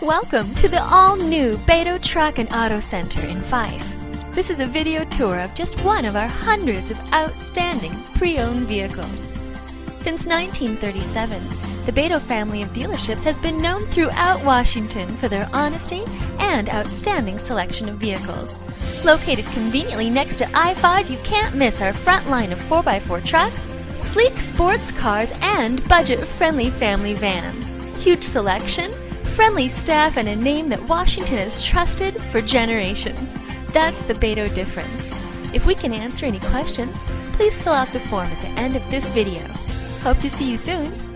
Welcome to the all-new Baydo Truck and Auto Center in Fife. This is a video tour of just one of our hundreds of outstanding pre-owned vehicles. Since 1937, the Baydo family of dealerships has been known throughout Washington for their honesty and outstanding selection of vehicles. Located conveniently next to I-5, you can't miss our front line of 4x4 trucks, sleek sports cars, and budget-friendly family vans. Huge selection, friendly staff, and a name that Washington has trusted for generations. That's the Baydo difference. If we can answer any questions, please fill out the form at the end of this video. Hope to see you soon!